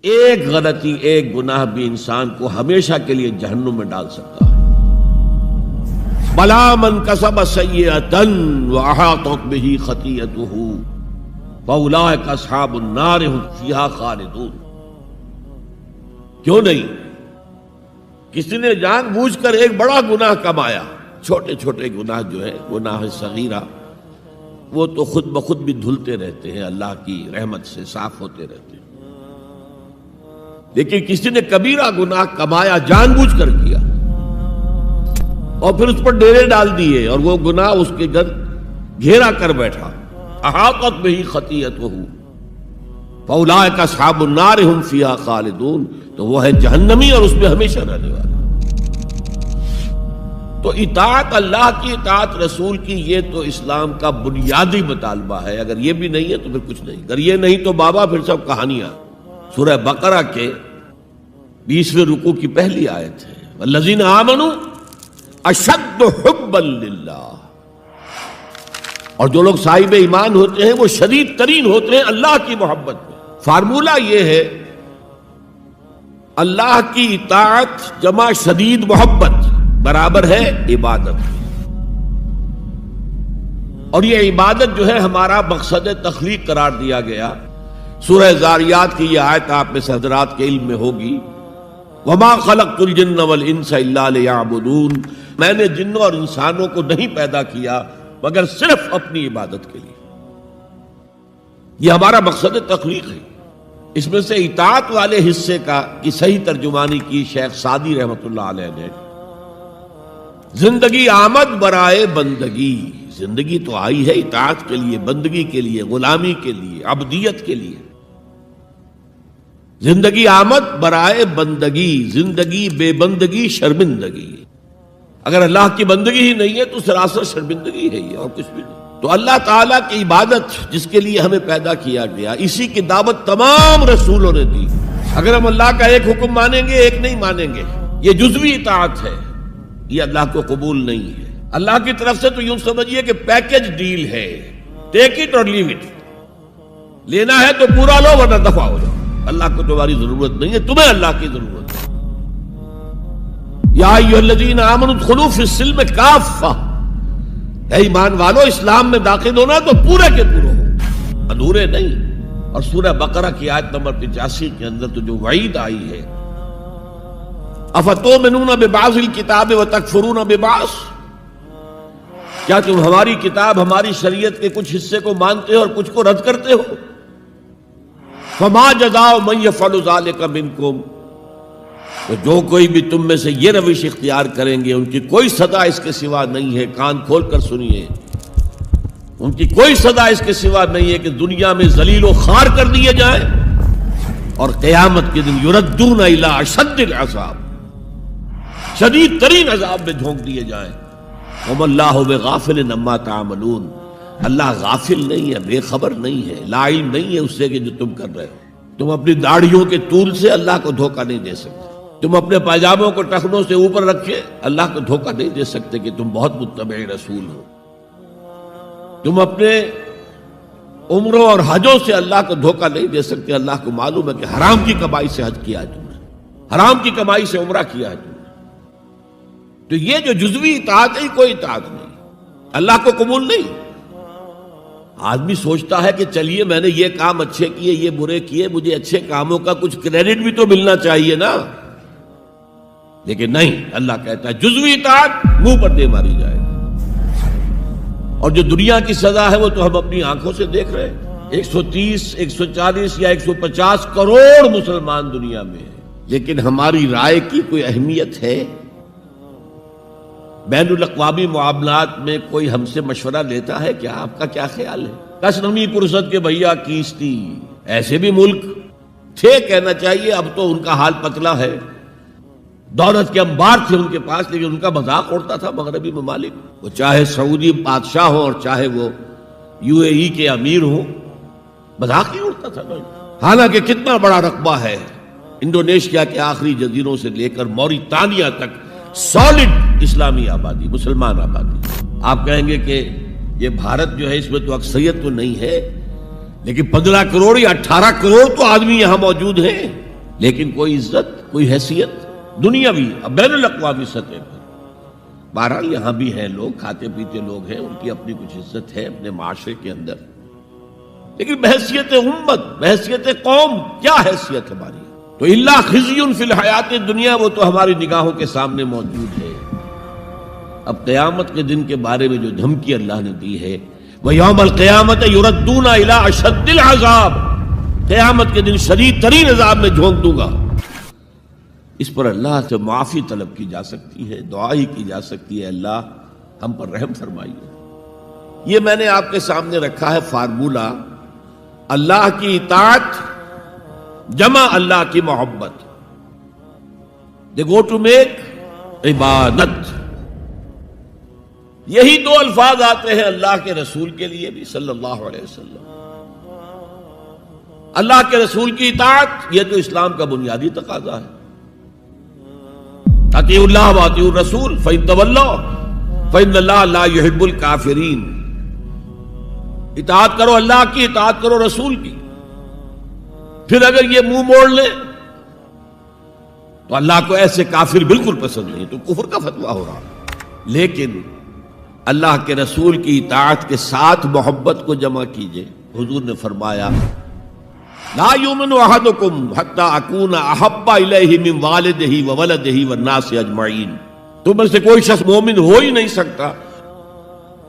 ایک غلطی، ایک گناہ بھی انسان کو ہمیشہ کے لیے جہنم میں ڈال سکتا ہے۔ بلا من کسب سیئۃ واحاطت بہ خطیئتہ فاولئک اصحاب النار هم فیہا خالدون۔ کیوں نہیں؟ کسی نے جان بوجھ کر ایک بڑا گناہ کمایا، چھوٹے چھوٹے گناہ جو ہے گناہ صغیرہ وہ تو خود بخود بھی دھلتے رہتے ہیں، اللہ کی رحمت سے صاف ہوتے رہتے ہیں، لیکن کسی نے کبیرہ گناہ کمایا، جان بوجھ کر کیا اور پھر اس پر ڈیرے ڈال دیے اور وہ گناہ اس کے گرد گھیرا کر بیٹھا، احاطت بہ خطیئتہ فاولئک اصحاب النار هم فیہا خالدون، تو وہ ہے جہنمی اور اس میں ہمیشہ رہنے والا۔ تو اطاعت اللہ کی، اطاعت رسول کی، یہ تو اسلام کا بنیادی مطالبہ ہے۔ اگر یہ بھی نہیں ہے تو پھر کچھ نہیں، اگر یہ نہیں تو بابا پھر سب کہانیاں۔ سورہ بقرہ کے 20ویں رکوع کی پہلی آیت ہے، والذین آمنوا اشد حبا للہ، اور جو لوگ صاحب ایمان ہوتے ہیں وہ شدید ترین ہوتے ہیں اللہ کی محبت میں۔ فارمولہ یہ ہے اللہ کی اطاعت جمع شدید محبت برابر ہے عبادت، اور یہ عبادت جو ہے ہمارا مقصد تخلیق قرار دیا گیا۔ سورہ زاریات کی یہ آیت آپ میں حضرات کے علم میں ہوگی، وما خلقت الجن والانس الا لیعبدون، میں نے جنوں اور انسانوں کو نہیں پیدا کیا مگر صرف اپنی عبادت کے لیے۔ یہ ہمارا مقصد تخلیق ہے۔ اس میں سے اطاعت والے حصے کی صحیح ترجمانی کی شیخ سعدی رحمۃ اللہ علیہ نے، زندگی آمد برائے بندگی، زندگی تو آئی ہے اطاعت کے لیے، بندگی کے لیے، غلامی کے لیے، عبدیت کے لیے۔ زندگی آمد برائے بندگی، زندگی بے بندگی شرمندگی۔ اگر اللہ کی بندگی ہی نہیں ہے تو سراسر شرمندگی ہے یہ، اور کچھ بھی نہیں۔ تو اللہ تعالیٰ کی عبادت جس کے لیے ہمیں پیدا کیا گیا، اسی کی دعوت تمام رسولوں نے دی۔ اگر ہم اللہ کا ایک حکم مانیں گے، ایک نہیں مانیں گے، یہ جزوی اطاعت ہے، یہ اللہ کو قبول نہیں ہے۔ اللہ کی طرف سے تو یوں سمجھیے کہ پیکج ڈیل ہے، ٹیک اٹ اور لیو اٹ، لینا ہے تو پورا لو ورنہ دفع ہو جاؤ۔ اللہ کو تمہاری ضرورت نہیں ہے، تمہیں اللہ کی ضرورت ہے۔ یا ایھا الذین آمنوا ادخلوا فی السلم کافہ، اے ایمان والو اسلام میں داخل ہونا تو پورے کے پورے ہو، ادھورے نہیں۔ اور سورہ بقرہ کی آیت نمبر 85 کے اندر تو جو وعید آئی ہے، افتؤمنون ببعض الکتاب وتکفرون ببعض، کیا تم ہماری کتاب، ہماری شریعت کے کچھ حصے کو مانتے ہو اور کچھ کو رد کرتے ہو؟ فما جزاء من یفعل ذلک منکم، تو جو کوئی بھی تم میں سے یہ روش اختیار کریں گے ان کی کوئی سزا اس کے سوا نہیں ہے، کان کھول کر سنیے، ان کی کوئی سزا اس کے سوا نہیں ہے کہ دنیا میں ذلیل و خوار کر دیے جائیں اور قیامت کے دن یردون الی اشد العذاب، شدید ترین عذاب میں جھونک دیے جائیں۔ وما اللہ بغافل عما تعملون، اللہ غافل نہیں ہے، بے خبر نہیں ہے، لا علم نہیں ہے اس سے کہ جو تم کر رہے ہو۔ تم اپنی داڑھیوں کے طول سے اللہ کو دھوکہ نہیں دے سکتے، تم اپنے پائجاموں کو ٹخنوں سے اوپر رکھے اللہ کو دھوکہ نہیں دے سکتے کہ تم بہت متبع رسول ہو۔ تم اپنے عمروں اور حجوں سے اللہ کو دھوکہ نہیں دے سکتے، اللہ کو معلوم ہے کہ حرام کی کمائی سے حج کیا ہے تم نے، حرام کی کمائی سے عمرہ کیا ہے تم نے۔ تو یہ جو جزوی اطاعت ہے کوئی اطاعت نہیں، اللہ کو قبول نہیں۔ آدمی سوچتا ہے کہ چلیے میں نے یہ کام اچھے کیے، یہ برے کیے، مجھے اچھے کاموں کا کچھ کریڈٹ بھی تو ملنا چاہیے نا، لیکن نہیں، اللہ کہتا ہے جزوی اطاعت منہ پر دے ماری جائے۔ اور جو دنیا کی سزا ہے وہ تو ہم اپنی آنکھوں سے دیکھ رہے ہیں، 130، 140 یا 150 کروڑ مسلمان دنیا میں ہیں، لیکن ہماری رائے کی کوئی اہمیت ہے؟ بین الاقوامی معاملات میں کوئی ہم سے مشورہ لیتا ہے کیا؟ آپ کا کیا خیال ہے؟ کس نمی پرست کے بھیا کیستی، ایسے بھی ملک تھے کہنا چاہیے، اب تو ان کا حال پتلا ہے، دولت کے انبار تھے ان کے پاس، لیکن ان کا مذاق اڑتا تھا مغربی ممالک، وہ چاہے سعودی بادشاہ ہوں اور چاہے وہ UAE کے امیر ہوں، مذاق ہی اڑتا تھا۔ حالانکہ کتنا بڑا رقبہ ہے، انڈونیشیا کے آخری جزیروں سے لے کر موریتانیہ تک سالڈ اسلامی آبادی، مسلمان آبادی۔ آپ کہیں گے کہ یہ بھارت جو ہے اس میں تو اکثریت تو نہیں ہے، لیکن 15 کروڑ یا 18 کروڑ تو آدمی یہاں موجود ہیں، لیکن کوئی عزت، کوئی حیثیت دنیاوی بین الاقوامی سطح پر، بہرحال یہاں بھی ہیں لوگ، کھاتے پیتے لوگ ہیں، ان کی اپنی کچھ عزت ہے اپنے معاشرے کے اندر، لیکن بحیثیت امت، بحیثیت قوم کیا حیثیت ہماری؟ تو الا خزی فی الحیات دنیا، وہ تو ہماری نگاہوں کے سامنے موجود ہے۔ اب قیامت کے دن کے بارے میں جو دھمکی اللہ نے دی ہے، وَيَوْمَ الْقِيَامَةِ يُرَدُّونَ إِلَىٰ أَشَدِّ الْعَذَابِ، قیامت کے دن شدید ترین عذاب میں جھونک دوں گا۔ اس پر اللہ سے معافی طلب کی جا سکتی ہے، دعا ہی کی جا سکتی ہے، اللہ ہم پر رحم فرمائیے۔ یہ میں نے آپ کے سامنے رکھا ہے فارمولہ، اللہ کی اطاعت جمع اللہ کی محبت، دے گو ٹو میک عبادت۔ یہی دو الفاظ آتے ہیں اللہ کے رسول کے لیے بھی صلی اللہ علیہ وسلم۔ اللہ کے رسول کی اطاعت یہ تو اسلام کا بنیادی تقاضا ہے، اطیعوا اللہ واطیعوا الرسول فإن تولوا فإن اللہ لا يحب الکافرین۔ اطاعت کرو اللہ کی، اطاعت کرو رسول کی، پھر اگر یہ منہ موڑ لیں تو اللہ کو ایسے کافر بالکل پسند نہیں، تو کفر کا فتویٰ ہو رہا ہے۔ لیکن اللہ کے رسول کی اطاعت کے ساتھ محبت کو جمع کیجئے۔ حضور نے فرمایا لا یؤمن احدکم حتی اکون احب الیہ من والدہ وولدہ والناس اجمعین، تم میں سے کوئی شخص مومن ہو ہی نہیں سکتا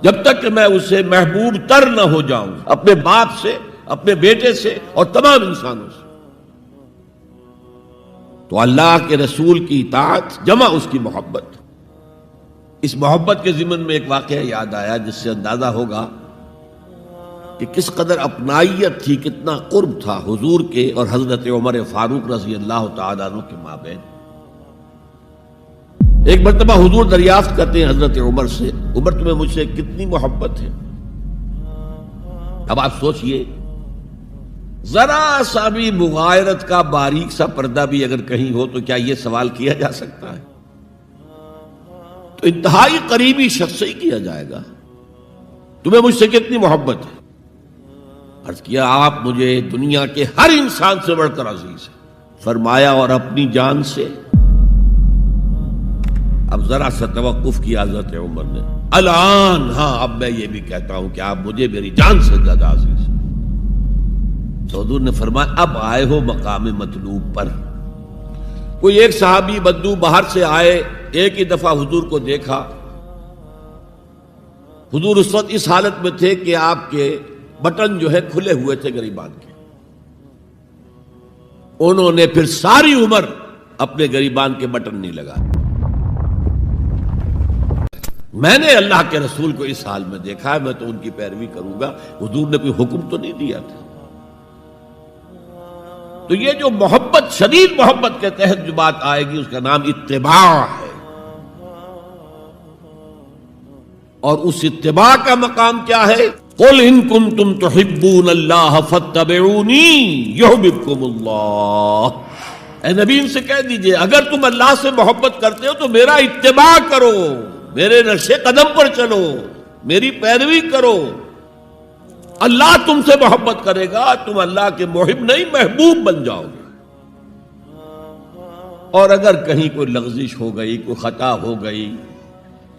جب تک کہ میں اسے محبوب تر نہ ہو جاؤں، اپنے باپ سے، اپنے بیٹے سے اور تمام انسانوں سے۔ تو اللہ کے رسول کی اطاعت جمع اس کی محبت۔ اس محبت کے ضمن میں ایک واقعہ یاد آیا جس سے اندازہ ہوگا کہ کس قدر اپنائیت تھی، کتنا قرب تھا حضور کے اور حضرت عمر فاروق رضی اللہ تعالیٰ عنہ کے مابین۔ ایک مرتبہ حضور دریافت کرتے ہیں حضرت عمر سے، عمر تمہیں مجھ سے کتنی محبت ہے؟ اب آپ سوچئے، ذرا سا بھی مغایرت کا باریک سا پردہ بھی اگر کہیں ہو تو کیا یہ سوال کیا جا سکتا ہے؟ تو انتہائی قریبی شخص سے ہی کیا جائے گا، تمہیں مجھ سے کتنی محبت ہے؟ عرض کیا آپ مجھے دنیا کے ہر انسان سے بڑھ کر عزیز ہے۔ فرمایا اور اپنی جان سے؟ اب ذرا سا توقف کیا حضرت عمر نے، الان ہاں اب میں یہ بھی کہتا ہوں کہ آپ مجھے میری جان سے زیادہ عزیز ہیں۔ تو حضور نے فرمایا اب آئے ہو مقام مطلوب پر۔ کوئی ایک صحابی بدو باہر سے آئے، ایک ہی دفعہ حضور کو دیکھا، حضور اس وقت اس حالت میں تھے کہ آپ کے بٹن جو ہے کھلے ہوئے تھے گریبان کے، انہوں نے پھر ساری عمر اپنے گریبان کے بٹن نہیں لگائے۔ میں نے اللہ کے رسول کو اس حال میں دیکھا ہے، میں تو ان کی پیروی کروں گا، حضور نے کوئی حکم تو نہیں دیا تھا۔ تو یہ جو محبت، شدید محبت کے تحت جو بات آئے گی، اس کا نام اتباع ہے، اور اس اتباع کا مقام کیا ہے؟ قُلْ إِن كُنتُمْ تُحِبُّونَ اللَّهَ فَاتَّبِعُونِي يُحْبِبْكُمُ اللَّهُ۔ اے نبی ان سے کہہ دیجئے اگر تم اللہ سے محبت کرتے ہو تو میرا اتباع کرو، میرے نقش قدم پر چلو، میری پیروی کرو، اللہ تم سے محبت کرے گا، تم اللہ کے محب نہیں محبوب بن جاؤ گے۔ اور اگر کہیں کوئی لغزش ہو گئی، کوئی خطا ہو گئی،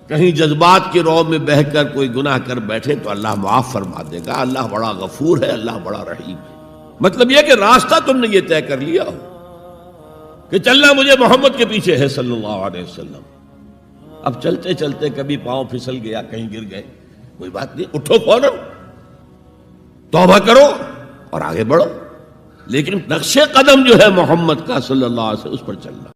کہیں جذبات کی رو میں بہہ کر کوئی گناہ کر بیٹھے تو اللہ معاف فرما دے گا، اللہ بڑا غفور ہے، اللہ بڑا رحیم ہے۔ مطلب یہ کہ راستہ تم نے یہ طے کر لیا ہو کہ چلنا مجھے محمد کے پیچھے ہے صلی اللہ علیہ وسلم، اب چلتے چلتے کبھی پاؤں پھسل گیا، کہیں گر گئے، کوئی بات نہیں، اٹھو فوراً، توبہ کرو اور آگے بڑھو، لیکن نقش قدم جو ہے محمد کا صلی اللہ علیہ وسلم اس پر چلنا۔